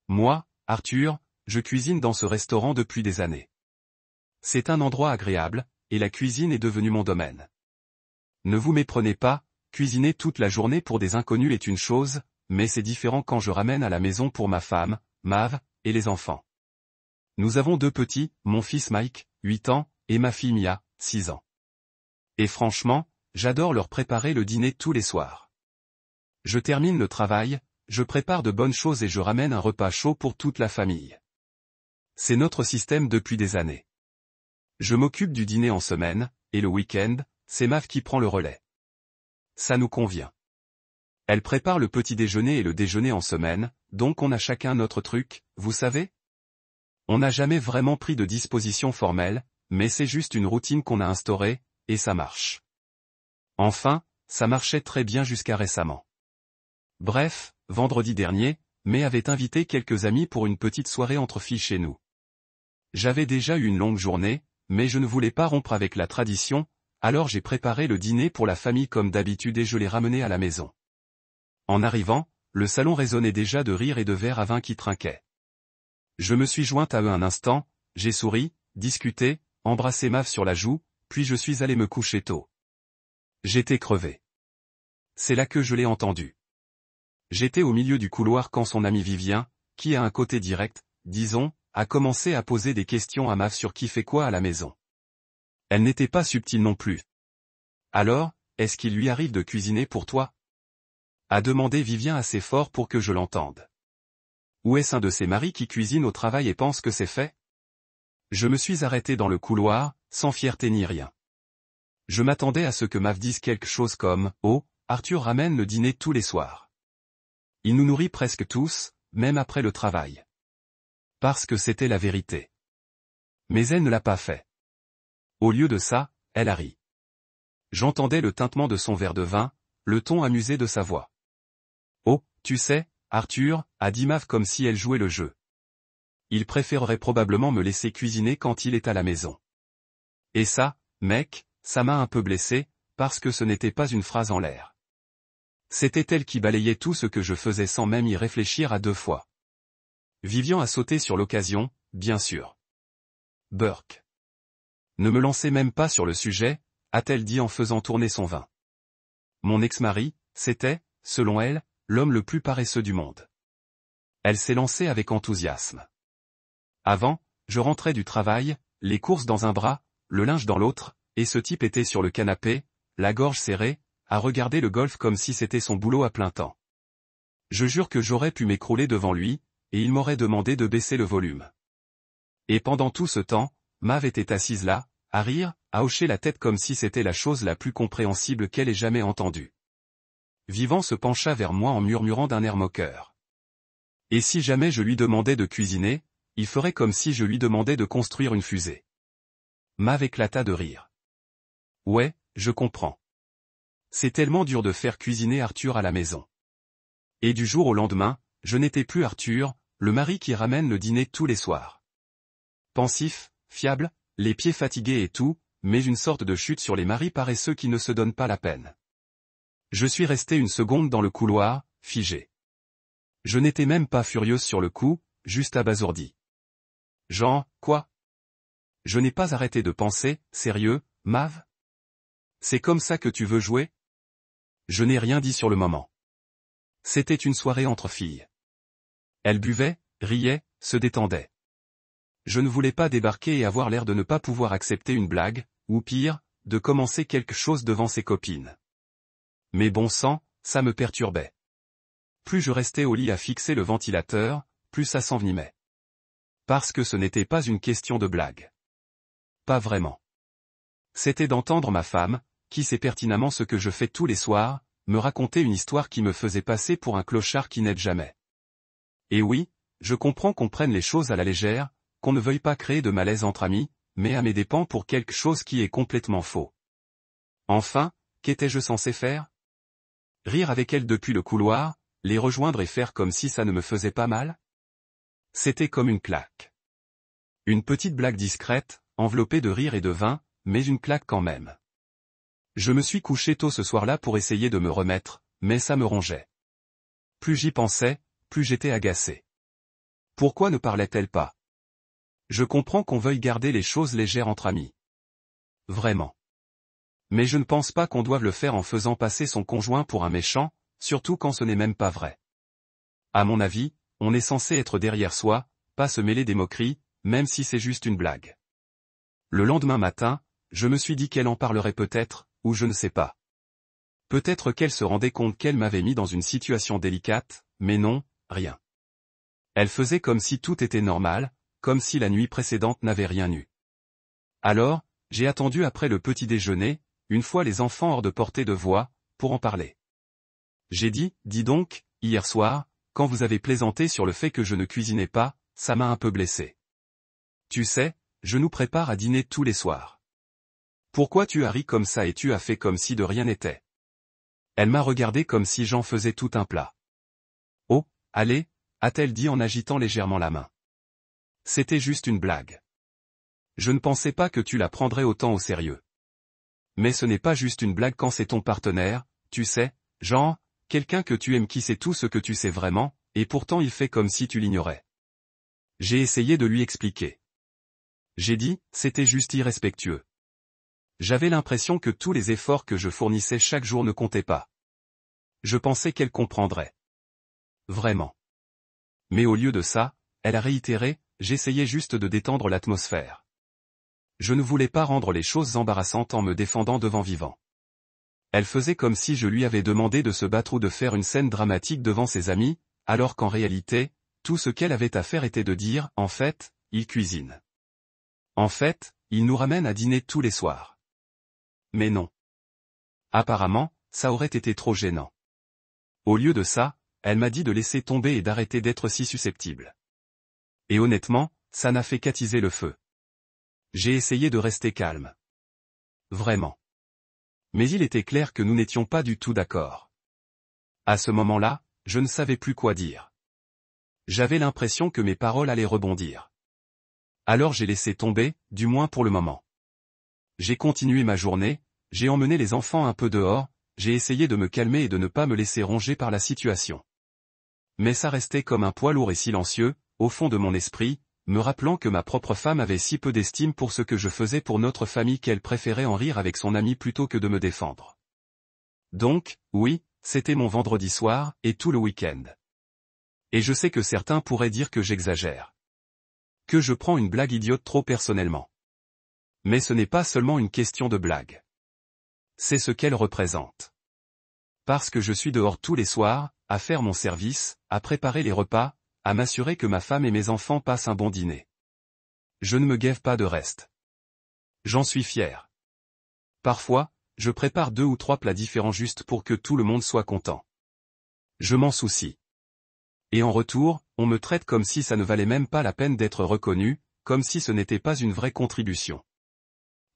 Moi, Arthur, je cuisine dans ce restaurant depuis des années. C'est un endroit agréable, et la cuisine est devenue mon domaine. Ne vous méprenez pas, cuisiner toute la journée pour des inconnus est une chose, mais c'est différent quand je ramène à la maison pour ma femme, Mav, et les enfants. Nous avons 2 petits, mon fils Mike, 8 ans, et ma fille Mia, 6 ans. Et franchement, j'adore leur préparer le dîner tous les soirs. Je termine le travail, je prépare de bonnes choses et je ramène un repas chaud pour toute la famille. C'est notre système depuis des années. Je m'occupe du dîner en semaine, et le week-end, c'est Mav qui prend le relais. Ça nous convient. Elle prépare le petit déjeuner et le déjeuner en semaine, donc on a chacun notre truc, vous savez? On n'a jamais vraiment pris de disposition formelle, mais c'est juste une routine qu'on a instaurée, et ça marche. Enfin, ça marchait très bien jusqu'à récemment. Bref, vendredi dernier, May avait invité quelques amis pour une petite soirée entre filles chez nous. J'avais déjà eu une longue journée, mais je ne voulais pas rompre avec la tradition, alors j'ai préparé le dîner pour la famille comme d'habitude et je l'ai ramené à la maison. En arrivant, le salon résonnait déjà de rires et de verres à vin qui trinquaient. Je me suis jointe à eux un instant, j'ai souri, discuté, embrassé Mav sur la joue, puis je suis allé me coucher tôt. J'étais crevé. C'est là que je l'ai entendu. J'étais au milieu du couloir quand son ami Vivien, qui a un côté direct, disons, a commencé à poser des questions à Mav sur qui fait quoi à la maison. Elle n'était pas subtile non plus. Alors, est-ce qu'il lui arrive de cuisiner pour toi? A demandé Vivien assez fort pour que je l'entende. Ou est-ce un de ces maris qui cuisine au travail et pense que c'est fait? Je me suis arrêté dans le couloir, sans fierté ni rien. Je m'attendais à ce que Mav dise quelque chose comme « Oh, Arthur ramène le dîner tous les soirs. Il nous nourrit presque tous, même après le travail. » Parce que c'était la vérité. Mais elle ne l'a pas fait. Au lieu de ça, elle a ri. J'entendais le tintement de son verre de vin, le ton amusé de sa voix. « Oh, tu sais, Arthur, a dit Mav comme si elle jouait le jeu. Il préférerait probablement me laisser cuisiner quand il est à la maison. Et ça, mec, ça m'a un peu blessé, parce que ce n'était pas une phrase en l'air. C'était elle qui balayait tout ce que je faisais sans même y réfléchir à 2 fois. Vivian a sauté sur l'occasion, bien sûr. Burke. Ne me lancez même pas sur le sujet, a-t-elle dit en faisant tourner son vin. Mon ex-mari, c'était, selon elle, l'homme le plus paresseux du monde. Elle s'est lancée avec enthousiasme. Avant, je rentrais du travail, les courses dans un bras, le linge dans l'autre, et ce type était sur le canapé, la gorge serrée, à regarder le golf comme si c'était son boulot à plein temps. Je jure que j'aurais pu m'écrouler devant lui, et il m'aurait demandé de baisser le volume. Et pendant tout ce temps, Mav était assise là, à rire, à hocher la tête comme si c'était la chose la plus compréhensible qu'elle ait jamais entendue. Vivant se pencha vers moi en murmurant d'un air moqueur. Et si jamais je lui demandais de cuisiner, il ferait comme si je lui demandais de construire une fusée. Mav éclata de rire. Ouais, je comprends. C'est tellement dur de faire cuisiner Arthur à la maison. Et du jour au lendemain, je n'étais plus Arthur, le mari qui ramène le dîner tous les soirs. Pensif, fiable, les pieds fatigués et tout, mais une sorte de chute sur les maris paresseux qui ne se donnent pas la peine. Je suis resté une seconde dans le couloir, figé. Je n'étais même pas furieuse sur le coup, juste abasourdi. Jean, quoi? Je n'ai pas arrêté de penser, sérieux, Mav? C'est comme ça que tu veux jouer? Je n'ai rien dit sur le moment. C'était une soirée entre filles. Elles buvaient, riaient, se détendaient. Je ne voulais pas débarquer et avoir l'air de ne pas pouvoir accepter une blague, ou pire, de commencer quelque chose devant ses copines. Mais bon sang, ça me perturbait. Plus je restais au lit à fixer le ventilateur, plus ça s'envenimait. Parce que ce n'était pas une question de blague. Pas vraiment. C'était d'entendre ma femme, qui sait pertinemment ce que je fais tous les soirs, me raconter une histoire qui me faisait passer pour un clochard qui n'aide jamais. Et oui, je comprends qu'on prenne les choses à la légère, qu'on ne veuille pas créer de malaise entre amis, mais à mes dépens pour quelque chose qui est complètement faux. Enfin, qu'étais-je censé faire? Rire avec elle depuis le couloir, les rejoindre et faire comme si ça ne me faisait pas mal? C'était comme une claque. Une petite blague discrète, enveloppée de rire et de vin, mais une claque quand même. Je me suis couché tôt ce soir-là pour essayer de me remettre, mais ça me rongeait. Plus j'y pensais, plus j'étais agacé. Pourquoi ne parlait-elle pas? Je comprends qu'on veuille garder les choses légères entre amis. Vraiment. Mais je ne pense pas qu'on doive le faire en faisant passer son conjoint pour un méchant, surtout quand ce n'est même pas vrai. À mon avis, on est censé être derrière soi, pas se mêler des moqueries, même si c'est juste une blague. Le lendemain matin, je me suis dit qu'elle en parlerait peut-être, ou je ne sais pas. Peut-être qu'elle se rendait compte qu'elle m'avait mis dans une situation délicate, mais non, rien. Elle faisait comme si tout était normal, comme si la nuit précédente n'avait rien eu. Alors, j'ai attendu après le petit déjeuner, une fois les enfants hors de portée de voix, pour en parler. J'ai dit, dis donc, hier soir, quand vous avez plaisanté sur le fait que je ne cuisinais pas, ça m'a un peu blessé. Tu sais, je nous prépare à dîner tous les soirs. Pourquoi tu as ri comme ça et tu as fait comme si de rien n'était? Elle m'a regardé comme si j'en faisais tout un plat. Oh, allez, a-t-elle dit en agitant légèrement la main. C'était juste une blague. Je ne pensais pas que tu la prendrais autant au sérieux. Mais ce n'est pas juste une blague quand c'est ton partenaire, tu sais, genre, quelqu'un que tu aimes qui sait tout ce que tu sais vraiment, et pourtant il fait comme si tu l'ignorais. J'ai essayé de lui expliquer. J'ai dit, c'était juste irrespectueux. J'avais l'impression que tous les efforts que je fournissais chaque jour ne comptaient pas. Je pensais qu'elle comprendrait. Vraiment. Mais au lieu de ça, elle a réitéré, j'essayais juste de détendre l'atmosphère. Je ne voulais pas rendre les choses embarrassantes en me défendant devant Vivant. Elle faisait comme si je lui avais demandé de se battre ou de faire une scène dramatique devant ses amis, alors qu'en réalité, tout ce qu'elle avait à faire était de dire, en fait, il cuisine. En fait, il nous ramène à dîner tous les soirs. Mais non. Apparemment, ça aurait été trop gênant. Au lieu de ça, elle m'a dit de laisser tomber et d'arrêter d'être si susceptible. Et honnêtement, ça n'a fait qu'attiser le feu. J'ai essayé de rester calme. Vraiment. Mais il était clair que nous n'étions pas du tout d'accord. À ce moment-là, je ne savais plus quoi dire. J'avais l'impression que mes paroles allaient rebondir. Alors j'ai laissé tomber, du moins pour le moment. J'ai continué ma journée, j'ai emmené les enfants un peu dehors, j'ai essayé de me calmer et de ne pas me laisser ronger par la situation. Mais ça restait comme un poids lourd et silencieux, au fond de mon esprit, me rappelant que ma propre femme avait si peu d'estime pour ce que je faisais pour notre famille qu'elle préférait en rire avec son ami plutôt que de me défendre. Donc, oui, c'était mon vendredi soir, et tout le week-end. Et je sais que certains pourraient dire que j'exagère. Que je prends une blague idiote trop personnellement. Mais ce n'est pas seulement une question de blague. C'est ce qu'elle représente. Parce que je suis dehors tous les soirs, à faire mon service, à préparer les repas, à m'assurer que ma femme et mes enfants passent un bon dîner. Je ne me gave pas de reste. J'en suis fier. Parfois, je prépare 2 ou 3 plats différents juste pour que tout le monde soit content. Je m'en soucie. Et en retour, on me traite comme si ça ne valait même pas la peine d'être reconnu, comme si ce n'était pas une vraie contribution.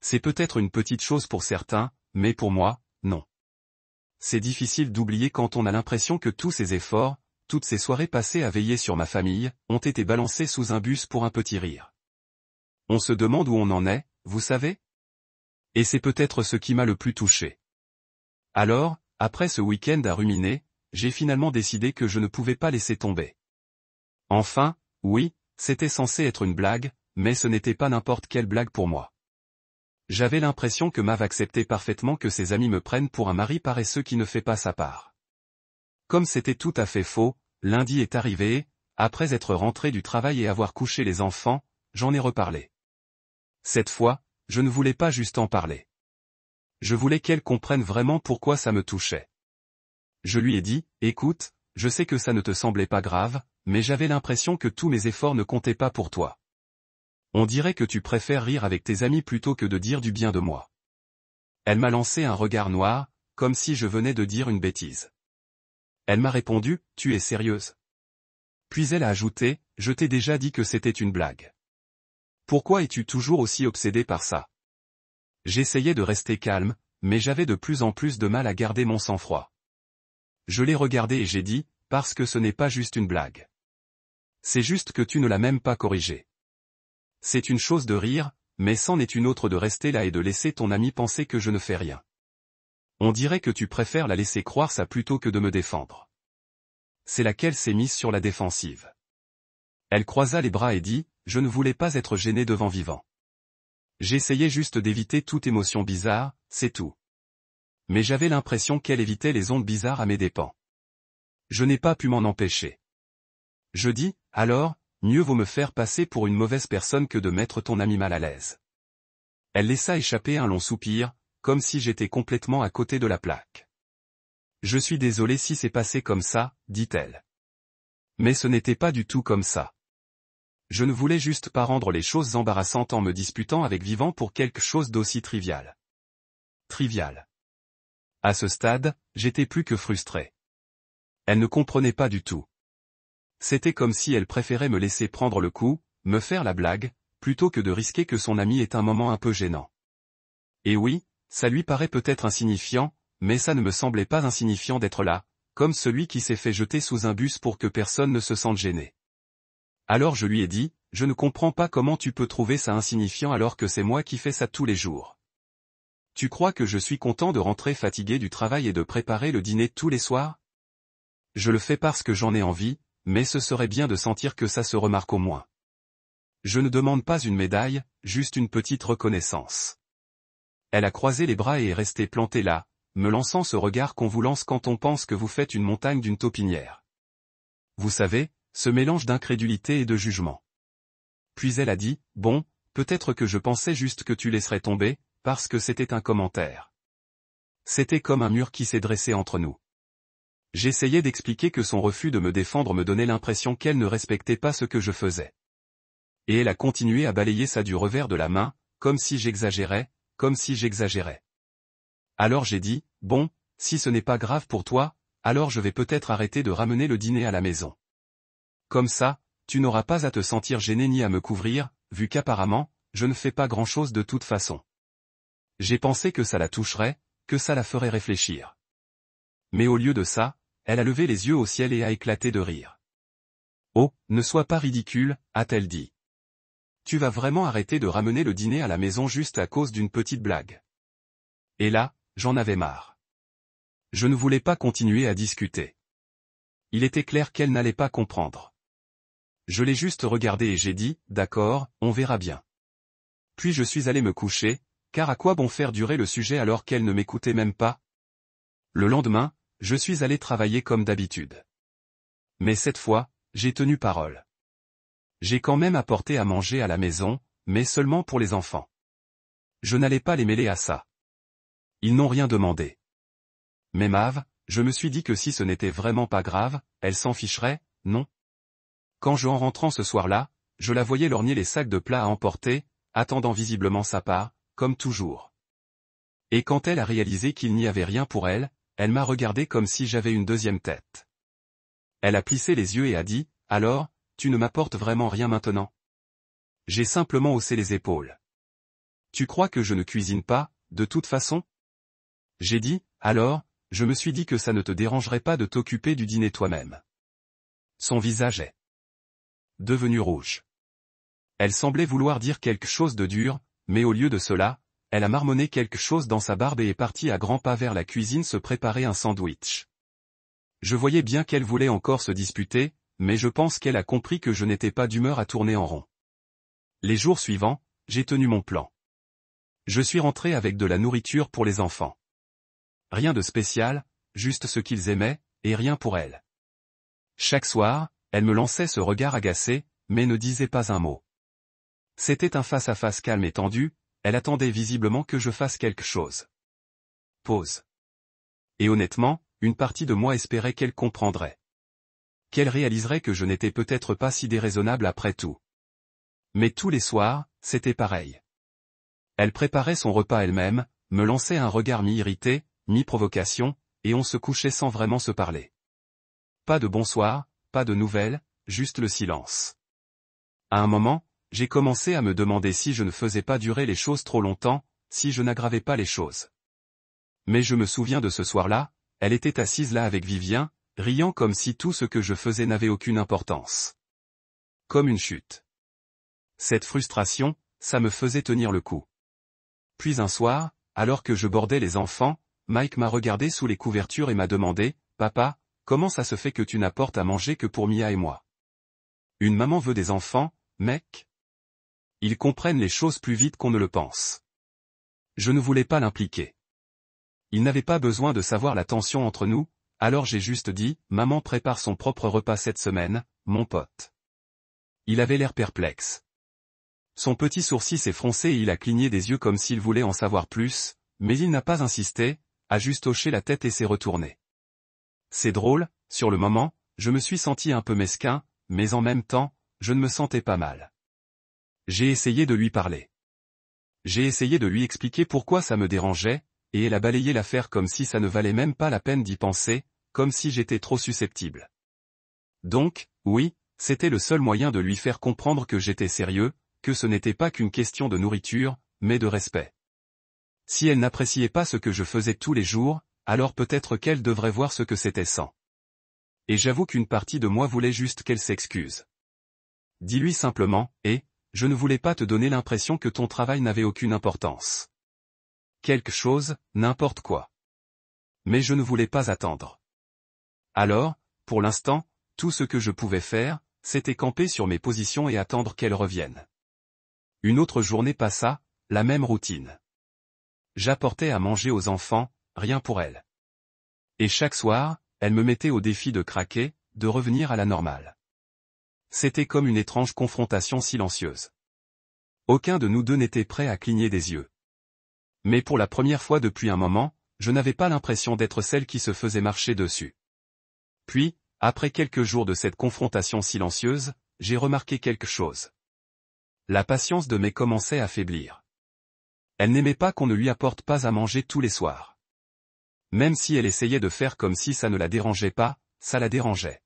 C'est peut-être une petite chose pour certains, mais pour moi, non. C'est difficile d'oublier quand on a l'impression que tous ces efforts, toutes ces soirées passées à veiller sur ma famille, ont été balancées sous un bus pour un petit rire. On se demande où on en est, vous savez? Et c'est peut-être ce qui m'a le plus touché. Alors, après ce week-end à ruminer, j'ai finalement décidé que je ne pouvais pas laisser tomber. Enfin, oui, c'était censé être une blague, mais ce n'était pas n'importe quelle blague pour moi. J'avais l'impression que Mav acceptait parfaitement que ses amis me prennent pour un mari paresseux qui ne fait pas sa part. Comme c'était tout à fait faux, lundi est arrivé, après être rentré du travail et avoir couché les enfants, j'en ai reparlé. Cette fois, je ne voulais pas juste en parler. Je voulais qu'elle comprenne vraiment pourquoi ça me touchait. Je lui ai dit, écoute, je sais que ça ne te semblait pas grave, mais j'avais l'impression que tous mes efforts ne comptaient pas pour toi. On dirait que tu préfères rire avec tes amis plutôt que de dire du bien de moi. Elle m'a lancé un regard noir, comme si je venais de dire une bêtise. Elle m'a répondu, tu es sérieuse? Puis elle a ajouté, je t'ai déjà dit que c'était une blague. Pourquoi es-tu toujours aussi obsédé par ça? J'essayais de rester calme, mais j'avais de plus en plus de mal à garder mon sang-froid. Je l'ai regardé et j'ai dit, parce que ce n'est pas juste une blague. C'est juste que tu ne l'as même pas corrigé. C'est une chose de rire, mais c'en est une autre de rester là et de laisser ton ami penser que je ne fais rien. On dirait que tu préfères la laisser croire ça plutôt que de me défendre. C'est laquelle s'est mise sur la défensive. Elle croisa les bras et dit, je ne voulais pas être gênée devant Vivant. J'essayais juste d'éviter toute émotion bizarre, c'est tout. Mais j'avais l'impression qu'elle évitait les ondes bizarres à mes dépens. Je n'ai pas pu m'en empêcher. Je dis, alors, mieux vaut me faire passer pour une mauvaise personne que de mettre ton ami mal à l'aise. Elle laissa échapper un long soupir, comme si j'étais complètement à côté de la plaque. Je suis désolée si c'est passé comme ça, dit-elle. Mais ce n'était pas du tout comme ça. Je ne voulais juste pas rendre les choses embarrassantes en me disputant avec Vivant pour quelque chose d'aussi trivial. Trivial. À ce stade, j'étais plus que frustré. Elle ne comprenait pas du tout. C'était comme si elle préférait me laisser prendre le coup, me faire la blague, plutôt que de risquer que son ami ait un moment un peu gênant. Et oui, ça lui paraît peut-être insignifiant, mais ça ne me semblait pas insignifiant d'être là, comme celui qui s'est fait jeter sous un bus pour que personne ne se sente gêné. Alors je lui ai dit, je ne comprends pas comment tu peux trouver ça insignifiant alors que c'est moi qui fais ça tous les jours. Tu crois que je suis content de rentrer fatigué du travail et de préparer le dîner tous les soirs? Je le fais parce que j'en ai envie, mais ce serait bien de sentir que ça se remarque au moins. Je ne demande pas une médaille, juste une petite reconnaissance. Elle a croisé les bras et est restée plantée là, me lançant ce regard qu'on vous lance quand on pense que vous faites une montagne d'une taupinière. Vous savez, ce mélange d'incrédulité et de jugement. Puis elle a dit, bon, peut-être que je pensais juste que tu laisserais tomber, parce que c'était un commentaire. C'était comme un mur qui s'est dressé entre nous. J'essayais d'expliquer que son refus de me défendre me donnait l'impression qu'elle ne respectait pas ce que je faisais. Et elle a continué à balayer ça du revers de la main, comme si j'exagérais, comme si j'exagérais. Alors j'ai dit, bon, si ce n'est pas grave pour toi, alors je vais peut-être arrêter de ramener le dîner à la maison. Comme ça, tu n'auras pas à te sentir gêné ni à me couvrir, vu qu'apparemment, je ne fais pas grand-chose de toute façon. J'ai pensé que ça la toucherait, que ça la ferait réfléchir. Mais au lieu de ça, elle a levé les yeux au ciel et a éclaté de rire. Oh, ne sois pas ridicule, a-t-elle dit. Tu vas vraiment arrêter de ramener le dîner à la maison juste à cause d'une petite blague. Et là, j'en avais marre. Je ne voulais pas continuer à discuter. Il était clair qu'elle n'allait pas comprendre. Je l'ai juste regardée et j'ai dit, d'accord, on verra bien. Puis je suis allé me coucher, car à quoi bon faire durer le sujet alors qu'elle ne m'écoutait même pas? Le lendemain, je suis allé travailler comme d'habitude. Mais cette fois, j'ai tenu parole. J'ai quand même apporté à manger à la maison, mais seulement pour les enfants. Je n'allais pas les mêler à ça. Ils n'ont rien demandé. Mais Mav, je me suis dit que si ce n'était vraiment pas grave, elle s'en ficherait, non? Quand en rentrant ce soir-là, je la voyais lorgner les sacs de plats à emporter, attendant visiblement sa part, comme toujours. Et quand elle a réalisé qu'il n'y avait rien pour elle, elle m'a regardé comme si j'avais une deuxième tête. Elle a plissé les yeux et a dit, alors, tu ne m'apportes vraiment rien maintenant? J'ai simplement haussé les épaules. Tu crois que je ne cuisine pas, de toute façon? J'ai dit, alors, je me suis dit que ça ne te dérangerait pas de t'occuper du dîner toi-même. Son visage est devenu rouge. Elle semblait vouloir dire quelque chose de dur, mais au lieu de cela, elle a marmonné quelque chose dans sa barbe et est partie à grands pas vers la cuisine se préparer un sandwich. Je voyais bien qu'elle voulait encore se disputer, mais je pense qu'elle a compris que je n'étais pas d'humeur à tourner en rond. Les jours suivants, j'ai tenu mon plan. Je suis rentré avec de la nourriture pour les enfants. Rien de spécial, juste ce qu'ils aimaient, et rien pour elle. Chaque soir, elle me lançait ce regard agacé, mais ne disait pas un mot. C'était un face-à-face calme et tendu, elle attendait visiblement que je fasse quelque chose. Pause. Et honnêtement, une partie de moi espérait qu'elle comprendrait. Qu'elle réaliserait que je n'étais peut-être pas si déraisonnable après tout. Mais tous les soirs, c'était pareil. Elle préparait son repas elle-même, me lançait un regard mi-irrité, mi-provocation, et on se couchait sans vraiment se parler. Pas de bonsoir, pas de nouvelles, juste le silence. À un moment, j'ai commencé à me demander si je ne faisais pas durer les choses trop longtemps, si je n'aggravais pas les choses. Mais je me souviens de ce soir-là, elle était assise là avec Vivien, riant comme si tout ce que je faisais n'avait aucune importance. Comme une chute. Cette frustration, ça me faisait tenir le coup. Puis un soir, alors que je bordais les enfants, Mike m'a regardé sous les couvertures et m'a demandé, « Papa, comment ça se fait que tu n'apportes à manger que pour Mia et moi ?» Une maman veut des enfants, mec? Ils comprennent les choses plus vite qu'on ne le pense. Je ne voulais pas l'impliquer. Il n'avait pas besoin de savoir la tension entre nous, alors j'ai juste dit, maman prépare son propre repas cette semaine, mon pote. Il avait l'air perplexe. Son petit sourcil s'est froncé et il a cligné des yeux comme s'il voulait en savoir plus, mais il n'a pas insisté, a juste hoché la tête et s'est retourné. C'est drôle, sur le moment, je me suis senti un peu mesquin, mais en même temps, je ne me sentais pas mal. J'ai essayé de lui parler. J'ai essayé de lui expliquer pourquoi ça me dérangeait, et elle a balayé l'affaire comme si ça ne valait même pas la peine d'y penser, comme si j'étais trop susceptible. Donc, oui, c'était le seul moyen de lui faire comprendre que j'étais sérieux, que ce n'était pas qu'une question de nourriture, mais de respect. Si elle n'appréciait pas ce que je faisais tous les jours, alors peut-être qu'elle devrait voir ce que c'était sans. Et j'avoue qu'une partie de moi voulait juste qu'elle s'excuse. Dis-lui simplement, je ne voulais pas te donner l'impression que ton travail n'avait aucune importance. Quelque chose, n'importe quoi. Mais je ne voulais pas attendre. Alors, pour l'instant, tout ce que je pouvais faire, c'était camper sur mes positions et attendre qu'elle revienne. Une autre journée passa, la même routine. J'apportais à manger aux enfants, rien pour elle. Et chaque soir, elle me mettait au défi de craquer, de revenir à la normale. C'était comme une étrange confrontation silencieuse. Aucun de nous deux n'était prêt à cligner des yeux. Mais pour la première fois depuis un moment, je n'avais pas l'impression d'être celle qui se faisait marcher dessus. Puis, après quelques jours de cette confrontation silencieuse, j'ai remarqué quelque chose. La patience de May commençait à faiblir. Elle n'aimait pas qu'on ne lui apporte pas à manger tous les soirs. Même si elle essayait de faire comme si ça ne la dérangeait pas, ça la dérangeait.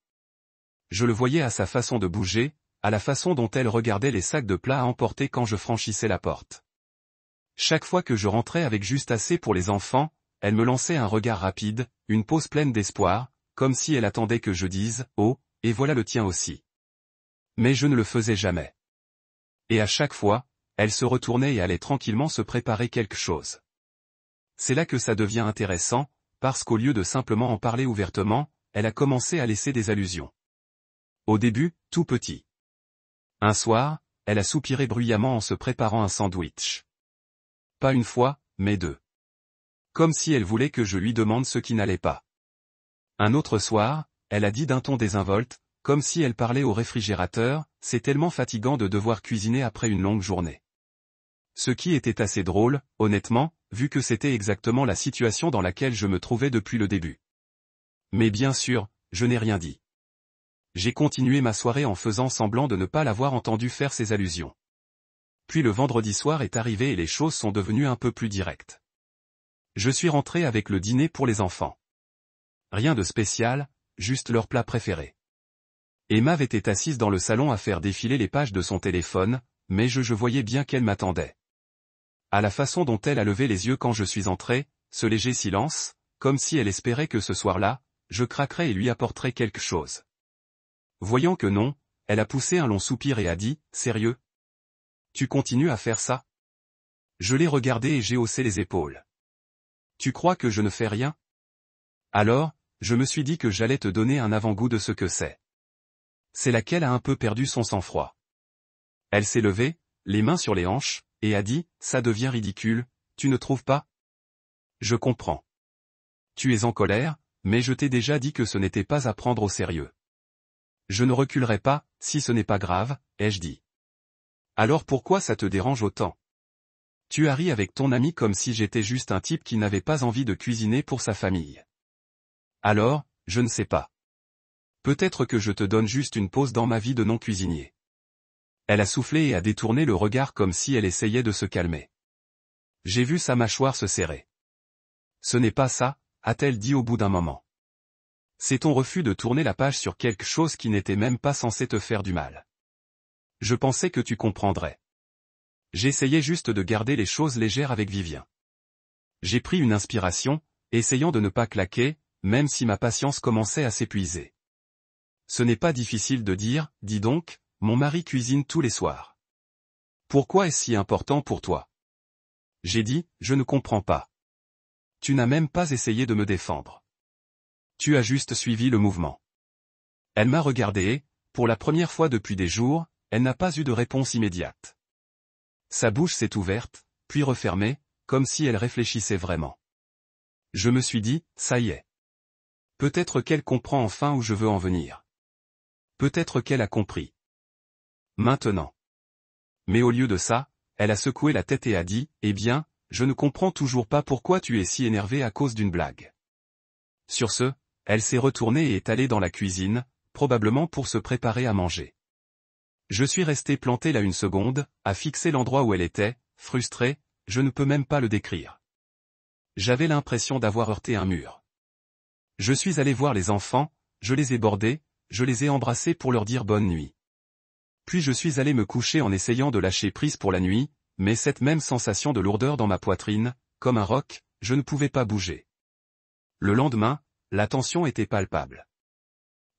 Je le voyais à sa façon de bouger, à la façon dont elle regardait les sacs de plats à emporter quand je franchissais la porte. Chaque fois que je rentrais avec juste assez pour les enfants, elle me lançait un regard rapide, une pause pleine d'espoir, comme si elle attendait que je dise « Oh, et voilà le tien aussi ». Mais je ne le faisais jamais. Et à chaque fois, elle se retournait et allait tranquillement se préparer quelque chose. C'est là que ça devient intéressant, parce qu'au lieu de simplement en parler ouvertement, elle a commencé à laisser des allusions. Au début, tout petit. Un soir, elle a soupiré bruyamment en se préparant un sandwich. Pas une fois, mais deux. Comme si elle voulait que je lui demande ce qui n'allait pas. Un autre soir, elle a dit d'un ton désinvolte, comme si elle parlait au réfrigérateur, c'est tellement fatigant de devoir cuisiner après une longue journée. Ce qui était assez drôle, honnêtement, vu que c'était exactement la situation dans laquelle je me trouvais depuis le début. Mais bien sûr, je n'ai rien dit. J'ai continué ma soirée en faisant semblant de ne pas l'avoir entendu faire ces allusions. Puis le vendredi soir est arrivé et les choses sont devenues un peu plus directes. Je suis rentré avec le dîner pour les enfants. Rien de spécial, juste leur plat préféré. Emma était assise dans le salon à faire défiler les pages de son téléphone, mais je voyais bien qu'elle m'attendait. À la façon dont elle a levé les yeux quand je suis entré, ce léger silence, comme si elle espérait que ce soir-là, je craquerais et lui apporterais quelque chose. Voyant que non, elle a poussé un long soupir et a dit, « Sérieux? Tu continues à faire ça ?» Je l'ai regardé et j'ai haussé les épaules. « Tu crois que je ne fais rien ?» Alors, je me suis dit que j'allais te donner un avant-goût de ce que c'est. C'est là qu'elle a un peu perdu son sang-froid. Elle s'est levée, les mains sur les hanches, et a dit, « Ça devient ridicule, tu ne trouves pas ? » Je comprends. Tu es en colère, mais je t'ai déjà dit que ce n'était pas à prendre au sérieux. Je ne reculerai pas, si ce n'est pas grave, ai-je dit. Alors pourquoi ça te dérange autant ? Tu as ri avec ton ami comme si j'étais juste un type qui n'avait pas envie de cuisiner pour sa famille. Alors, je ne sais pas. Peut-être que je te donne juste une pause dans ma vie de non-cuisinier. Elle a soufflé et a détourné le regard comme si elle essayait de se calmer. J'ai vu sa mâchoire se serrer. Ce n'est pas ça, a-t-elle dit au bout d'un moment. C'est ton refus de tourner la page sur quelque chose qui n'était même pas censé te faire du mal. Je pensais que tu comprendrais. J'essayais juste de garder les choses légères avec Vivien. J'ai pris une inspiration, essayant de ne pas claquer, même si ma patience commençait à s'épuiser. Ce n'est pas difficile de dire, dis donc, mon mari cuisine tous les soirs. Pourquoi est-ce si important pour toi ? J'ai dit, je ne comprends pas. Tu n'as même pas essayé de me défendre. Tu as juste suivi le mouvement. Elle m'a regardé et, pour la première fois depuis des jours, elle n'a pas eu de réponse immédiate. Sa bouche s'est ouverte, puis refermée, comme si elle réfléchissait vraiment. Je me suis dit, ça y est. Peut-être qu'elle comprend enfin où je veux en venir. Peut-être qu'elle a compris. Maintenant. Mais au lieu de ça, elle a secoué la tête et a dit, eh bien, je ne comprends toujours pas pourquoi tu es si énervé à cause d'une blague. Sur ce, elle s'est retournée et est allée dans la cuisine, probablement pour se préparer à manger. Je suis resté planté là une seconde, à fixer l'endroit où elle était, frustré, je ne peux même pas le décrire. J'avais l'impression d'avoir heurté un mur. Je suis allé voir les enfants, je les ai bordés, je les ai embrassés pour leur dire bonne nuit. Puis je suis allé me coucher en essayant de lâcher prise pour la nuit, mais cette même sensation de lourdeur dans ma poitrine, comme un roc, je ne pouvais pas bouger. Le lendemain, la tension était palpable.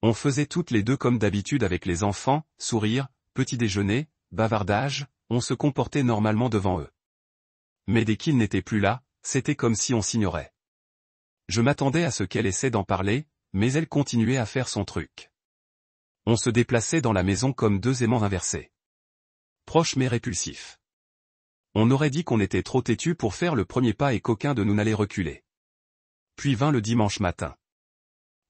On faisait toutes les deux comme d'habitude avec les enfants, sourire, petit déjeuner, bavardage, on se comportait normalement devant eux. Mais dès qu'ils n'étaient plus là, c'était comme si on s'ignorait. Je m'attendais à ce qu'elle essaie d'en parler, mais elle continuait à faire son truc. On se déplaçait dans la maison comme deux aimants inversés. Proches mais répulsifs. On aurait dit qu'on était trop têtu pour faire le premier pas et qu'aucun de nous n'allait reculer. Puis vint le dimanche matin.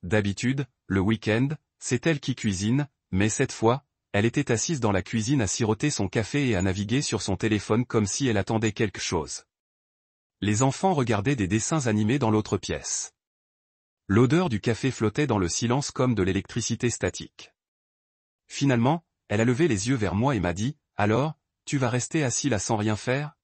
D'habitude, le week-end, c'est elle qui cuisine, mais cette fois, elle était assise dans la cuisine à siroter son café et à naviguer sur son téléphone comme si elle attendait quelque chose. Les enfants regardaient des dessins animés dans l'autre pièce. L'odeur du café flottait dans le silence comme de l'électricité statique. Finalement, elle a levé les yeux vers moi et m'a dit, « Alors, tu vas rester assis là sans rien faire ?»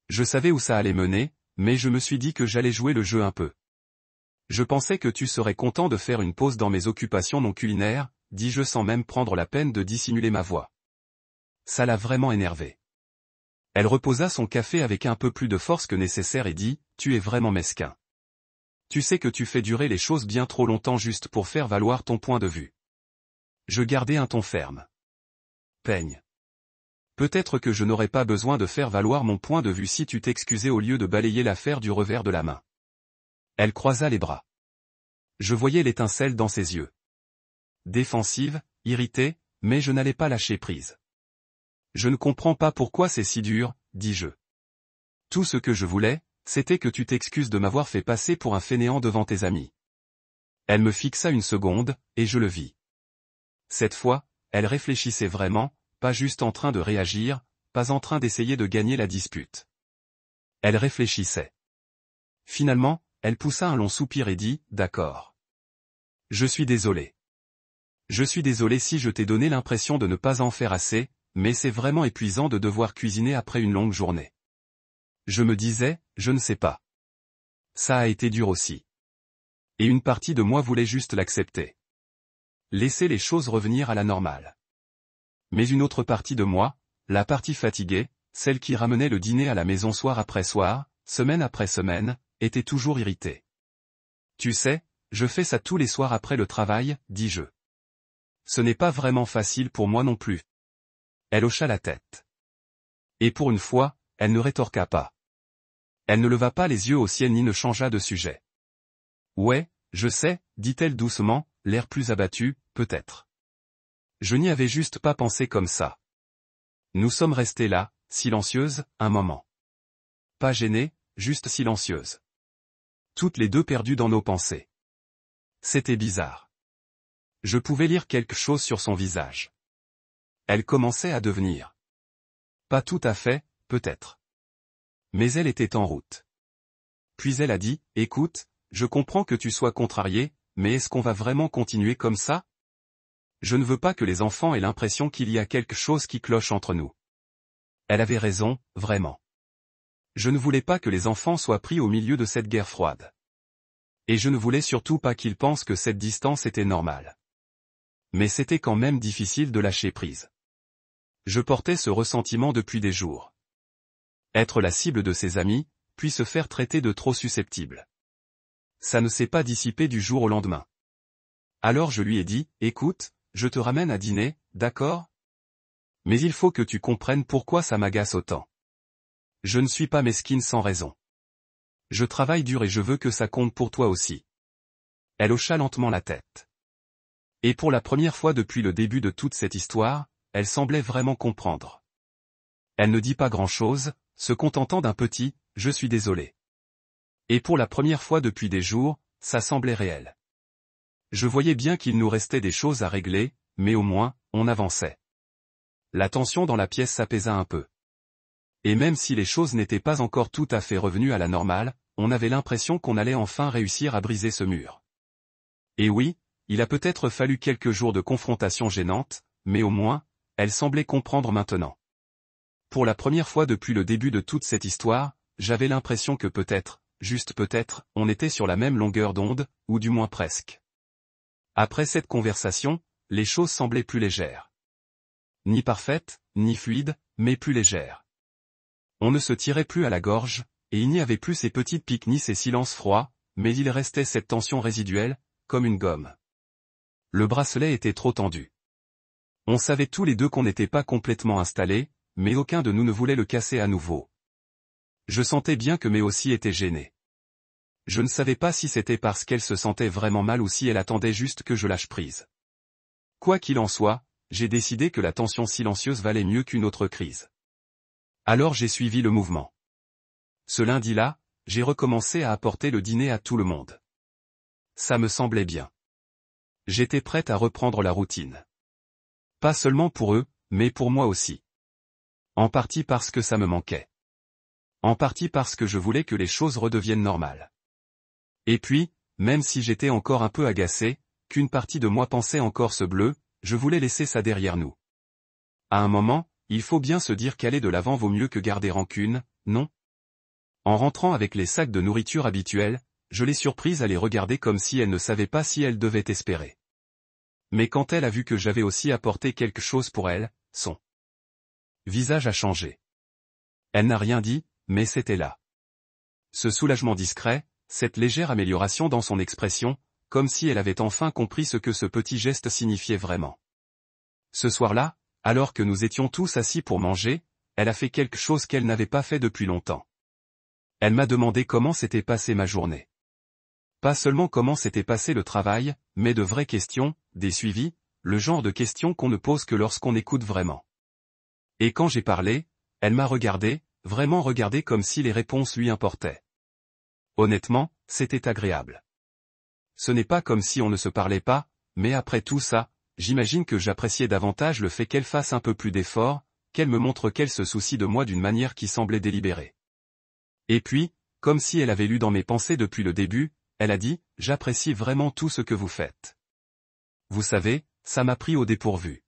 Je savais où ça allait mener, mais je me suis dit que j'allais jouer le jeu un peu. « Je pensais que tu serais content de faire une pause dans mes occupations non culinaires, » dis-je sans même prendre la peine de dissimuler ma voix. Ça l'a vraiment énervée. Elle reposa son café avec un peu plus de force que nécessaire et dit, « Tu es vraiment mesquin. Tu sais que tu fais durer les choses bien trop longtemps juste pour faire valoir ton point de vue. » Je gardai un ton ferme. Peigne. Peut-être que je n'aurais pas besoin de faire valoir mon point de vue si tu t'excusais au lieu de balayer l'affaire du revers de la main. Elle croisa les bras. Je voyais l'étincelle dans ses yeux. Défensive, irritée, mais je n'allais pas lâcher prise. Je ne comprends pas pourquoi c'est si dur, dis-je. Tout ce que je voulais, c'était que tu t'excuses de m'avoir fait passer pour un fainéant devant tes amis. Elle me fixa une seconde, et je le vis. Cette fois, elle réfléchissait vraiment, pas juste en train de réagir, pas en train d'essayer de gagner la dispute. Elle réfléchissait. Finalement, elle poussa un long soupir et dit, « D'accord. Je suis désolé. Je suis désolé si je t'ai donné l'impression de ne pas en faire assez, mais c'est vraiment épuisant de devoir cuisiner après une longue journée. » Je me disais, je ne sais pas. Ça a été dur aussi. Et une partie de moi voulait juste l'accepter. Laisser les choses revenir à la normale. Mais une autre partie de moi, la partie fatiguée, celle qui ramenait le dîner à la maison soir après soir, semaine après semaine, était toujours irritée. Tu sais, je fais ça tous les soirs après le travail, dis-je. Ce n'est pas vraiment facile pour moi non plus. Elle hocha la tête. Et pour une fois, elle ne rétorqua pas. Elle ne leva pas les yeux au ciel ni ne changea de sujet. Ouais, je sais, dit-elle doucement, l'air plus abattu, peut-être. Je n'y avais juste pas pensé comme ça. Nous sommes restés là, silencieuses, un moment. Pas gênées, juste silencieuses. Toutes les deux perdues dans nos pensées. C'était bizarre. Je pouvais lire quelque chose sur son visage. Elle commençait à devenir. Pas tout à fait, peut-être. Mais elle était en route. Puis elle a dit, « Écoute, je comprends que tu sois contrarié, mais est-ce qu'on va vraiment continuer comme ça ? Je ne veux pas que les enfants aient l'impression qu'il y a quelque chose qui cloche entre nous. » Elle avait raison, vraiment. Je ne voulais pas que les enfants soient pris au milieu de cette guerre froide. Et je ne voulais surtout pas qu'ils pensent que cette distance était normale. Mais c'était quand même difficile de lâcher prise. Je portais ce ressentiment depuis des jours. Être la cible de ses amis, puis se faire traiter de trop susceptible. Ça ne s'est pas dissipé du jour au lendemain. Alors je lui ai dit, « Écoute, je te ramène à dîner, d'accord ? Mais il faut que tu comprennes pourquoi ça m'agace autant. Je ne suis pas mesquine sans raison. Je travaille dur et je veux que ça compte pour toi aussi. » Elle hocha lentement la tête. Et pour la première fois depuis le début de toute cette histoire, elle semblait vraiment comprendre. Elle ne dit pas grand-chose, se contentant d'un petit « je suis désolé ». Et pour la première fois depuis des jours, ça semblait réel. Je voyais bien qu'il nous restait des choses à régler, mais au moins, on avançait. La tension dans la pièce s'apaisa un peu. Et même si les choses n'étaient pas encore tout à fait revenues à la normale, on avait l'impression qu'on allait enfin réussir à briser ce mur. Et oui, il a peut-être fallu quelques jours de confrontation gênante, mais au moins, elle semblait comprendre maintenant. Pour la première fois depuis le début de toute cette histoire, j'avais l'impression que peut-être, juste peut-être, on était sur la même longueur d'onde, ou du moins presque. Après cette conversation, les choses semblaient plus légères. Ni parfaites, ni fluides, mais plus légères. On ne se tirait plus à la gorge, et il n'y avait plus ces petites piques ni ces silences froids, mais il restait cette tension résiduelle, comme une gomme. Le bracelet était trop tendu. On savait tous les deux qu'on n'était pas complètement installés, mais aucun de nous ne voulait le casser à nouveau. Je sentais bien que May aussi était gênée. Je ne savais pas si c'était parce qu'elle se sentait vraiment mal ou si elle attendait juste que je lâche prise. Quoi qu'il en soit, j'ai décidé que la tension silencieuse valait mieux qu'une autre crise. Alors j'ai suivi le mouvement. Ce lundi-là, j'ai recommencé à apporter le dîner à tout le monde. Ça me semblait bien. J'étais prête à reprendre la routine. Pas seulement pour eux, mais pour moi aussi. En partie parce que ça me manquait. En partie parce que je voulais que les choses redeviennent normales. Et puis, même si j'étais encore un peu agacé, qu'une partie de moi pensait encore ce bleu, je voulais laisser ça derrière nous. À un moment, il faut bien se dire qu'aller de l'avant vaut mieux que garder rancune, non? En rentrant avec les sacs de nourriture habituels, je l'ai surprise à les regarder comme si elle ne savait pas si elle devait espérer. Mais quand elle a vu que j'avais aussi apporté quelque chose pour elle, son visage a changé. Elle n'a rien dit, mais c'était là. Ce soulagement discret, cette légère amélioration dans son expression, comme si elle avait enfin compris ce que ce petit geste signifiait vraiment. Ce soir-là, alors que nous étions tous assis pour manger, elle a fait quelque chose qu'elle n'avait pas fait depuis longtemps. Elle m'a demandé comment s'était passée ma journée. Pas seulement comment s'était passé le travail, mais de vraies questions, des suivis, le genre de questions qu'on ne pose que lorsqu'on écoute vraiment. Et quand j'ai parlé, elle m'a regardé, vraiment regardé comme si les réponses lui importaient. Honnêtement, c'était agréable. Ce n'est pas comme si on ne se parlait pas, mais après tout ça, j'imagine que j'appréciais davantage le fait qu'elle fasse un peu plus d'efforts, qu'elle me montre qu'elle se soucie de moi d'une manière qui semblait délibérée. Et puis, comme si elle avait lu dans mes pensées depuis le début, elle a dit « J'apprécie vraiment tout ce que vous faites. » Vous savez, ça m'a pris au dépourvu.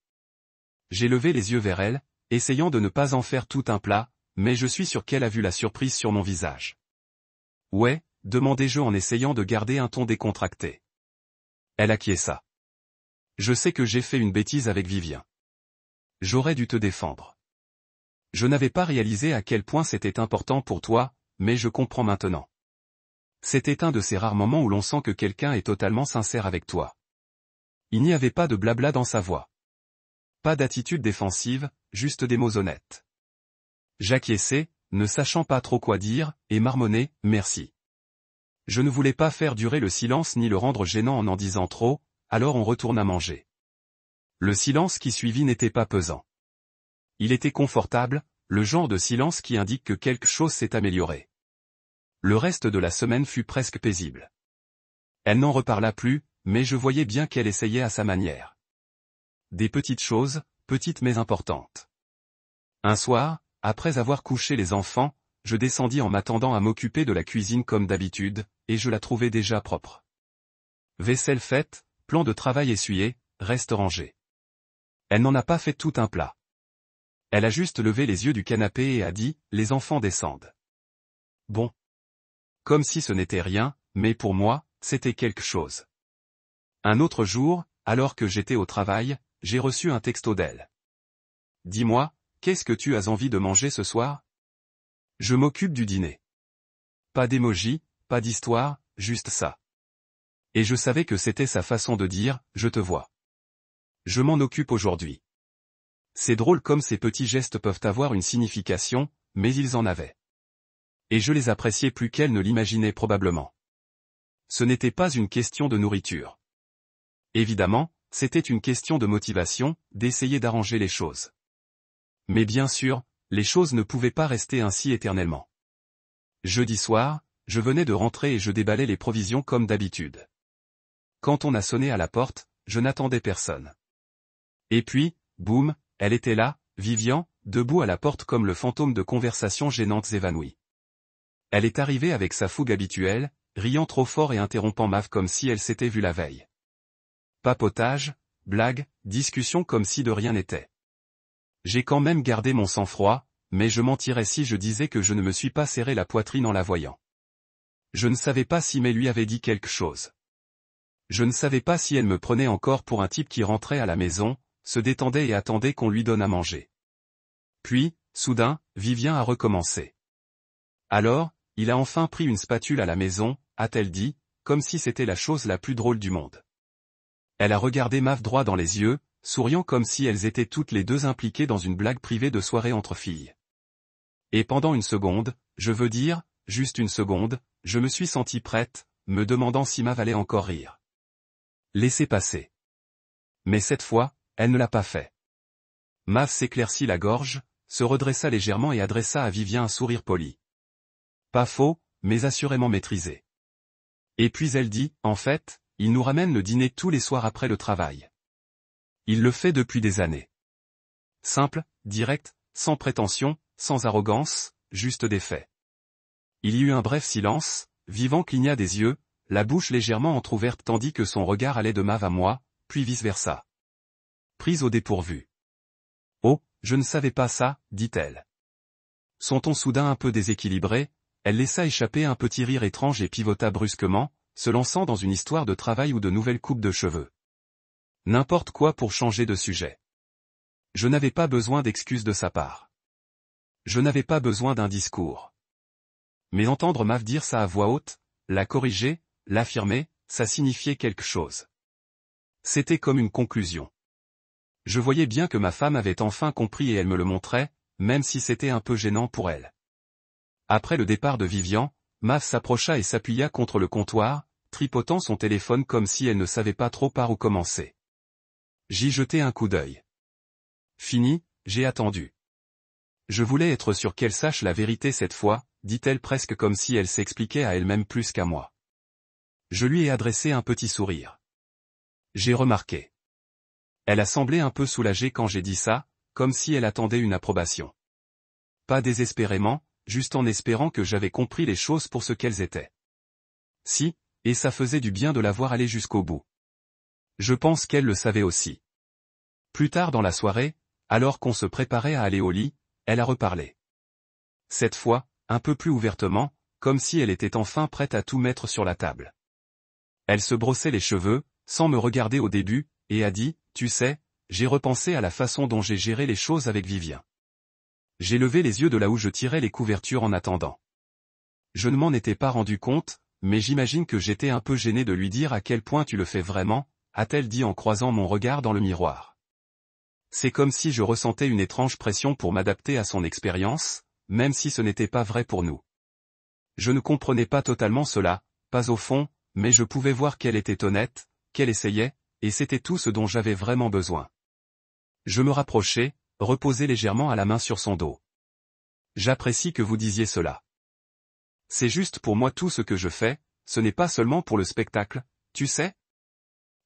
J'ai levé les yeux vers elle, essayant de ne pas en faire tout un plat, mais je suis sûr qu'elle a vu la surprise sur mon visage. « Ouais », demandai-je en essayant de garder un ton décontracté. Elle acquiesça. « Je sais que j'ai fait une bêtise avec Vivien. J'aurais dû te défendre. Je n'avais pas réalisé à quel point c'était important pour toi, mais je comprends maintenant. C'était un de ces rares moments où l'on sent que quelqu'un est totalement sincère avec toi. » Il n'y avait pas de blabla dans sa voix. Pas d'attitude défensive, juste des mots honnêtes. J'acquiesçai, ne sachant pas trop quoi dire, et marmonnai « Merci ». Je ne voulais pas faire durer le silence ni le rendre gênant en disant trop, alors on retourna manger. Le silence qui suivit n'était pas pesant. Il était confortable, le genre de silence qui indique que quelque chose s'est amélioré. Le reste de la semaine fut presque paisible. Elle n'en reparla plus, mais je voyais bien qu'elle essayait à sa manière. Des petites choses, petites mais importantes. Un soir, après avoir couché les enfants, je descendis en m'attendant à m'occuper de la cuisine comme d'habitude, et je la trouvais déjà propre. Vaisselle faite, plan de travail essuyé, reste rangé. Elle n'en a pas fait tout un plat. Elle a juste levé les yeux du canapé et a dit « Les enfants descendent. » Bon. Comme si ce n'était rien, mais pour moi, c'était quelque chose. Un autre jour, alors que j'étais au travail, j'ai reçu un texto d'elle. « Dis-moi, qu'est-ce que tu as envie de manger ce soir ? Je m'occupe du dîner. » Pas d'émoji, pas d'histoire, juste ça. Et je savais que c'était sa façon de dire « Je te vois. Je m'en occupe aujourd'hui. » C'est drôle comme ces petits gestes peuvent avoir une signification, mais ils en avaient. Et je les appréciais plus qu'elle ne l'imaginait probablement. Ce n'était pas une question de nourriture. Évidemment, c'était une question de motivation, d'essayer d'arranger les choses. Mais bien sûr, les choses ne pouvaient pas rester ainsi éternellement. Jeudi soir, je venais de rentrer et je déballais les provisions comme d'habitude. Quand on a sonné à la porte, je n'attendais personne. Et puis, boum, elle était là, Vivian, debout à la porte comme le fantôme de conversations gênantes évanouies. Elle est arrivée avec sa fougue habituelle, riant trop fort et interrompant Mav comme si elle s'était vue la veille. Papotage, blague, discussion comme si de rien n'était. J'ai quand même gardé mon sang-froid, mais je mentirais si je disais que je ne me suis pas serré la poitrine en la voyant. Je ne savais pas si May lui avait dit quelque chose. Je ne savais pas si elle me prenait encore pour un type qui rentrait à la maison, se détendait et attendait qu'on lui donne à manger. Puis, soudain, Vivien a recommencé. Alors, il a enfin pris une spatule à la maison, a-t-elle dit, comme si c'était la chose la plus drôle du monde. Elle a regardé Mav droit dans les yeux, souriant comme si elles étaient toutes les deux impliquées dans une blague privée de soirée entre filles. Et pendant une seconde, je veux dire, juste une seconde, je me suis sentie prête, me demandant si Mav allait encore rire. Laissez passer. Mais cette fois, elle ne l'a pas fait. Mav s'éclaircit la gorge, se redressa légèrement et adressa à Vivien un sourire poli. Pas faux, mais assurément maîtrisé. Et puis elle dit, en fait, il nous ramène le dîner tous les soirs après le travail. Il le fait depuis des années. Simple, direct, sans prétention, sans arrogance, juste des faits. Il y eut un bref silence, Vivant cligna des yeux, la bouche légèrement entr'ouverte tandis que son regard allait de Mav à moi, puis vice-versa. Prise au dépourvu. Oh, je ne savais pas ça, dit-elle. Son ton soudain un peu déséquilibré, elle laissa échapper un petit rire étrange et pivota brusquement, se lançant dans une histoire de travail ou de nouvelles coupes de cheveux. N'importe quoi pour changer de sujet. Je n'avais pas besoin d'excuses de sa part. Je n'avais pas besoin d'un discours. Mais entendre Mav dire ça à voix haute, la corriger, l'affirmer, ça signifiait quelque chose. C'était comme une conclusion. Je voyais bien que ma femme avait enfin compris et elle me le montrait, même si c'était un peu gênant pour elle. Après le départ de Vivian, Mav s'approcha et s'appuya contre le comptoir, tripotant son téléphone comme si elle ne savait pas trop par où commencer. J'y jetai un coup d'œil. Fini, j'ai attendu. Je voulais être sûr qu'elle sache la vérité cette fois, dit-elle presque comme si elle s'expliquait à elle-même plus qu'à moi. Je lui ai adressé un petit sourire. J'ai remarqué. Elle a semblé un peu soulagée quand j'ai dit ça, comme si elle attendait une approbation. Pas désespérément, juste en espérant que j'avais compris les choses pour ce qu'elles étaient. Si, et ça faisait du bien de la voir aller jusqu'au bout. Je pense qu'elle le savait aussi. Plus tard dans la soirée, alors qu'on se préparait à aller au lit, elle a reparlé. Cette fois, un peu plus ouvertement, comme si elle était enfin prête à tout mettre sur la table. Elle se brossait les cheveux, sans me regarder au début, et a dit, tu sais, j'ai repensé à la façon dont j'ai géré les choses avec Vivien. J'ai levé les yeux de là où je tirais les couvertures en attendant. Je ne m'en étais pas rendu compte, mais j'imagine que j'étais un peu gêné de lui dire à quel point tu le fais vraiment, a-t-elle dit en croisant mon regard dans le miroir. C'est comme si je ressentais une étrange pression pour m'adapter à son expérience, même si ce n'était pas vrai pour nous. Je ne comprenais pas totalement cela, pas au fond, mais je pouvais voir qu'elle était honnête, qu'elle essayait, et c'était tout ce dont j'avais vraiment besoin. Je me rapprochai, reposai légèrement à la main sur son dos. J'apprécie que vous disiez cela. C'est juste pour moi tout ce que je fais, ce n'est pas seulement pour le spectacle, tu sais?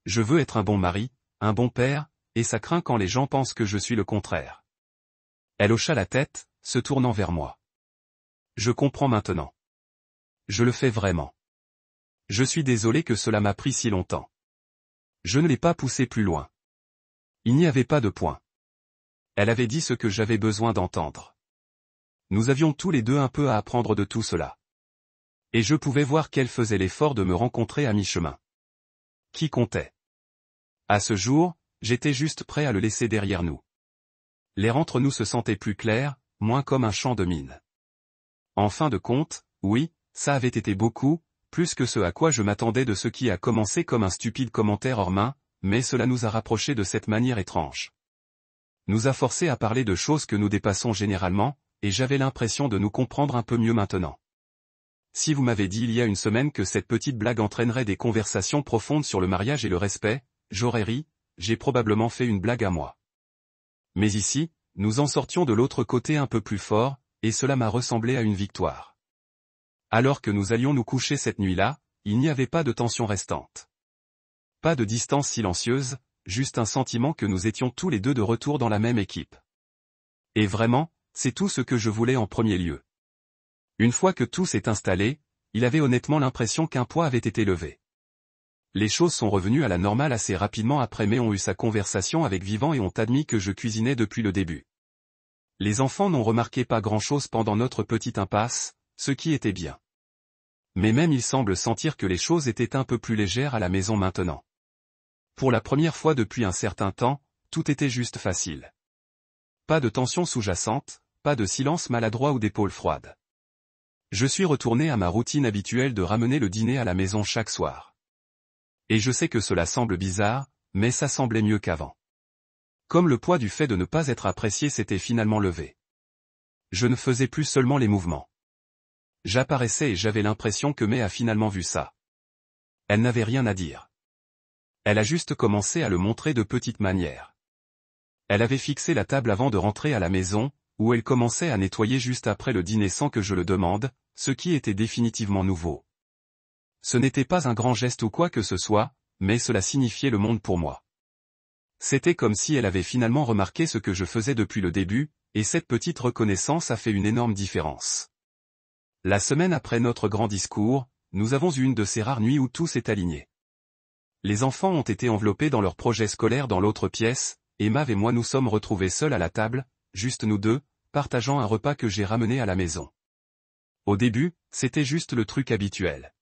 Je veux être un bon mari, un bon père, et ça craint quand les gens pensent que je suis le contraire. Elle hocha la tête, se tournant vers moi. Je comprends maintenant. Je le fais vraiment. Je suis désolé que cela m'a pris si longtemps. Je ne l'ai pas poussé plus loin. Il n'y avait pas de point. Elle avait dit ce que j'avais besoin d'entendre. Nous avions tous les deux un peu à apprendre de tout cela. Et je pouvais voir qu'elle faisait l'effort de me rencontrer à mi-chemin. Qui comptait? À ce jour, j'étais juste prêt à le laisser derrière nous. L'air entre nous se sentait plus clair, moins comme un champ de mine. En fin de compte, oui, ça avait été beaucoup, plus que ce à quoi je m'attendais de ce qui a commencé comme un stupide commentaire hors main, mais cela nous a rapprochés de cette manière étrange. Nous a forcés à parler de choses que nous dépassons généralement, et j'avais l'impression de nous comprendre un peu mieux maintenant. Si vous m'avez dit il y a une semaine que cette petite blague entraînerait des conversations profondes sur le mariage et le respect, j'aurais ri, j'ai probablement fait une blague à moi. Mais ici, nous en sortions de l'autre côté un peu plus fort, et cela m'a ressemblé à une victoire. Alors que nous allions nous coucher cette nuit-là, il n'y avait pas de tension restante. Pas de distance silencieuse, juste un sentiment que nous étions tous les deux de retour dans la même équipe. Et vraiment, c'est tout ce que je voulais en premier lieu. Une fois que tout s'est installé, il avait honnêtement l'impression qu'un poids avait été levé. Les choses sont revenues à la normale assez rapidement après mais ont eu sa conversation avec Vivant et ont admis que je cuisinais depuis le début. Les enfants n'ont remarqué pas grand-chose pendant notre petite impasse, ce qui était bien. Mais même ils semblent sentir que les choses étaient un peu plus légères à la maison maintenant. Pour la première fois depuis un certain temps, tout était juste facile. Pas de tension sous-jacente, pas de silence maladroit ou d'épaules froides. Je suis retourné à ma routine habituelle de ramener le dîner à la maison chaque soir. Et je sais que cela semble bizarre, mais ça semblait mieux qu'avant. Comme le poids du fait de ne pas être apprécié s'était finalement levé. Je ne faisais plus seulement les mouvements. J'apparaissais et j'avais l'impression que May a finalement vu ça. Elle n'avait rien à dire. Elle a juste commencé à le montrer de petites manières. Elle avait fixé la table avant de rentrer à la maison, où elle commençait à nettoyer juste après le dîner sans que je le demande, ce qui était définitivement nouveau. Ce n'était pas un grand geste ou quoi que ce soit, mais cela signifiait le monde pour moi. C'était comme si elle avait finalement remarqué ce que je faisais depuis le début, et cette petite reconnaissance a fait une énorme différence. La semaine après notre grand discours, nous avons eu une de ces rares nuits où tout s'est aligné. Les enfants ont été enveloppés dans leurs projets scolaires dans l'autre pièce, et Mav et moi nous sommes retrouvés seuls à la table, juste nous deux, partageant un repas que j'ai ramené à la maison. Au début, c'était juste le truc habituel.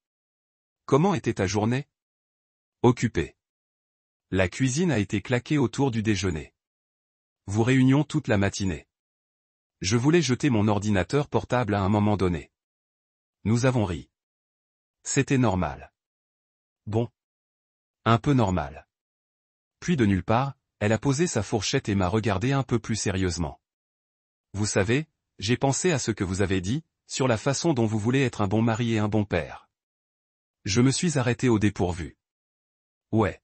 Comment était ta journée? Occupée. La cuisine a été claquée autour du déjeuner. Vous réunions toute la matinée. Je voulais jeter mon ordinateur portable à un moment donné. Nous avons ri. C'était normal. Bon. Un peu normal. Puis de nulle part, elle a posé sa fourchette et m'a regardé un peu plus sérieusement. Vous savez, j'ai pensé à ce que vous avez dit, sur la façon dont vous voulez être un bon mari et un bon père. Je me suis arrêté au dépourvu. Ouais.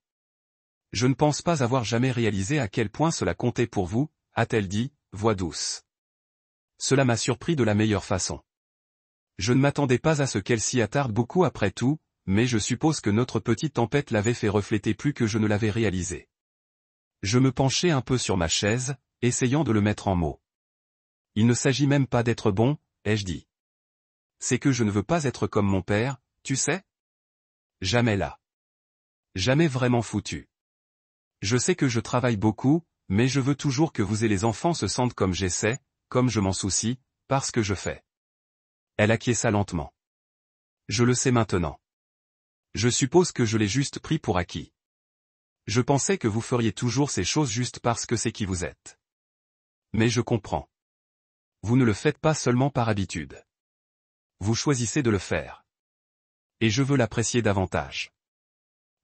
Je ne pense pas avoir jamais réalisé à quel point cela comptait pour vous, a-t-elle dit, voix douce. Cela m'a surpris de la meilleure façon. Je ne m'attendais pas à ce qu'elle s'y attarde beaucoup après tout, mais je suppose que notre petite tempête l'avait fait refléter plus que je ne l'avais réalisé. Je me penchai un peu sur ma chaise, essayant de le mettre en mots. Il ne s'agit même pas d'être bon, ai-je dit. C'est que je ne veux pas être comme mon père, tu sais? Jamais là. Jamais vraiment foutu. Je sais que je travaille beaucoup, mais je veux toujours que vous et les enfants se sentent comme j'essaie, comme je m'en soucie, parce que je fais. Elle acquiesça lentement. Je le sais maintenant. Je suppose que je l'ai juste pris pour acquis. Je pensais que vous feriez toujours ces choses juste parce que c'est qui vous êtes. Mais je comprends. Vous ne le faites pas seulement par habitude. Vous choisissez de le faire. Et je veux l'apprécier davantage.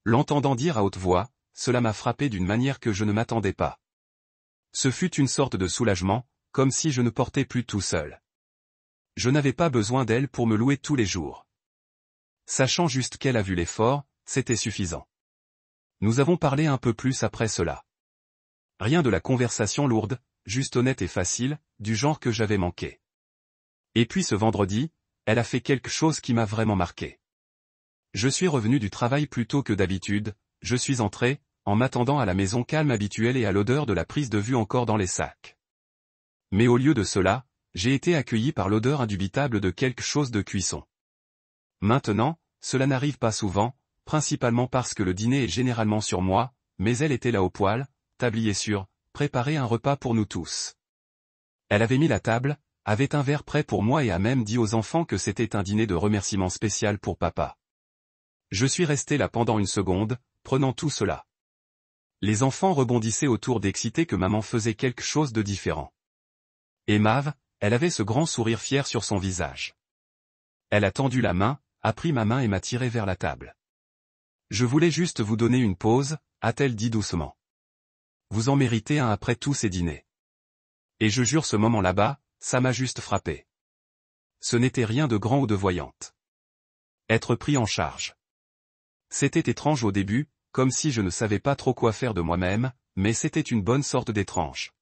L'entendant dire à haute voix, cela m'a frappé d'une manière que je ne m'attendais pas. Ce fut une sorte de soulagement, comme si je ne portais plus tout seul. Je n'avais pas besoin d'elle pour me louer tous les jours. Sachant juste qu'elle a vu l'effort, c'était suffisant. Nous avons parlé un peu plus après cela. Rien de la conversation lourde, juste honnête et facile, du genre que j'avais manqué. Et puis ce vendredi, elle a fait quelque chose qui m'a vraiment marqué. Je suis revenu du travail plus tôt que d'habitude, je suis entré, en m'attendant à la maison calme habituelle et à l'odeur de la prise de vue encore dans les sacs. Mais au lieu de cela, j'ai été accueilli par l'odeur indubitable de quelque chose de cuisson. Maintenant, cela n'arrive pas souvent, principalement parce que le dîner est généralement sur moi, mais elle était là au poêle, tablier sûr, préparer un repas pour nous tous. Elle avait mis la table, avait un verre prêt pour moi et a même dit aux enfants que c'était un dîner de remerciement spécial pour papa. Je suis resté là pendant une seconde, prenant tout cela. Les enfants rebondissaient autour d'excités que maman faisait quelque chose de différent. Et Mav, elle avait ce grand sourire fier sur son visage. Elle a tendu la main, a pris ma main et m'a tiré vers la table. Je voulais juste vous donner une pause, a-t-elle dit doucement. Vous en méritez un après tous ces dîners. Et je jure ce moment là-bas, ça m'a juste frappé. Ce n'était rien de grand ou de voyante. Être pris en charge. C'était étrange au début, comme si je ne savais pas trop quoi faire de moi-même, mais c'était une bonne sorte d'étrange.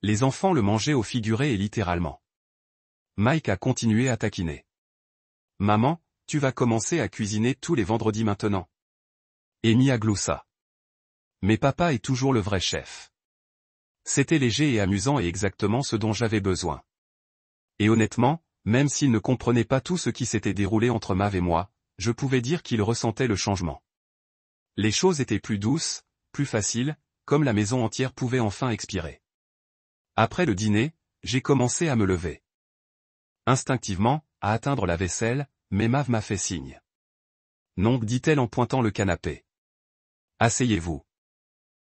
Les enfants le mangeaient au figuré et littéralement. Mike a continué à taquiner. Maman, tu vas commencer à cuisiner tous les vendredis maintenant. Amy a gloussa. Mais papa est toujours le vrai chef. C'était léger et amusant et exactement ce dont j'avais besoin. Et honnêtement, même s'il ne comprenait pas tout ce qui s'était déroulé entre Mav et moi, je pouvais dire qu'il ressentait le changement. Les choses étaient plus douces, plus faciles, comme la maison entière pouvait enfin expirer. Après le dîner, j'ai commencé à me lever. Instinctivement, à atteindre la vaisselle, mais Mav m'a fait signe. Non, dit-elle en pointant le canapé. Asseyez-vous.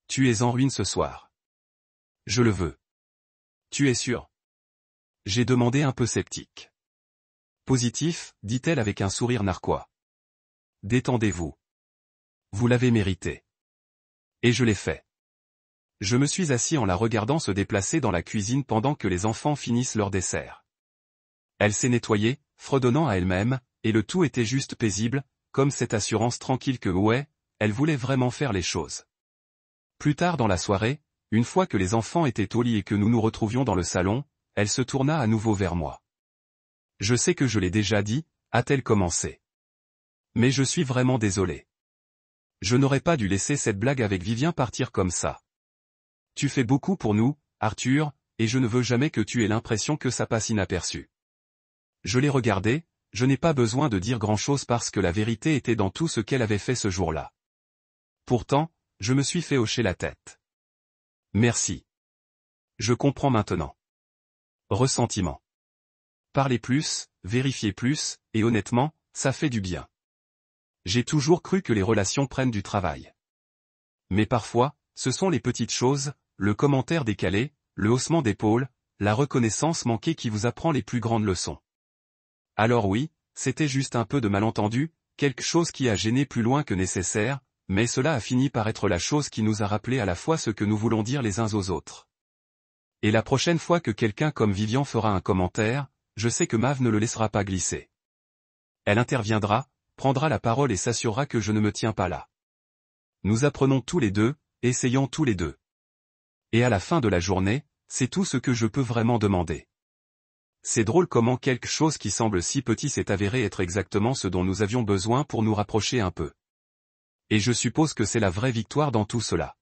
Tu es en ruine ce soir. Je le veux. Tu es sûr? J'ai demandé un peu sceptique. Positif, dit-elle avec un sourire narquois. Détendez-vous. Vous l'avez mérité. Et je l'ai fait. Je me suis assis en la regardant se déplacer dans la cuisine pendant que les enfants finissent leur dessert. Elle s'est nettoyée, fredonnant à elle-même, et le tout était juste paisible, comme cette assurance tranquille que ouais, elle voulait vraiment faire les choses. Plus tard dans la soirée, une fois que les enfants étaient au lit et que nous nous retrouvions dans le salon, elle se tourna à nouveau vers moi. Je sais que je l'ai déjà dit, a-t-elle commencé. Mais je suis vraiment désolé. Je n'aurais pas dû laisser cette blague avec Vivien partir comme ça. Tu fais beaucoup pour nous, Arthur, et je ne veux jamais que tu aies l'impression que ça passe inaperçu. Je l'ai regardée, je n'ai pas besoin de dire grand-chose parce que la vérité était dans tout ce qu'elle avait fait ce jour-là. Pourtant, je me suis fait hocher la tête. Merci. Je comprends maintenant. Ressentiment. Parler plus, vérifier plus, et honnêtement, ça fait du bien. J'ai toujours cru que les relations prennent du travail. Mais parfois, ce sont les petites choses, le commentaire décalé, le haussement d'épaule, la reconnaissance manquée qui vous apprend les plus grandes leçons. Alors oui, c'était juste un peu de malentendu, quelque chose qui a gêné plus loin que nécessaire, mais cela a fini par être la chose qui nous a rappelé à la fois ce que nous voulons dire les uns aux autres. Et la prochaine fois que quelqu'un comme Vivian fera un commentaire, je sais que Mav ne le laissera pas glisser. Elle interviendra, prendra la parole et s'assurera que je ne me tiens pas là. Nous apprenons tous les deux, essayons tous les deux. Et à la fin de la journée, c'est tout ce que je peux vraiment demander. C'est drôle comment quelque chose qui semble si petit s'est avéré être exactement ce dont nous avions besoin pour nous rapprocher un peu. Et je suppose que c'est la vraie victoire dans tout cela.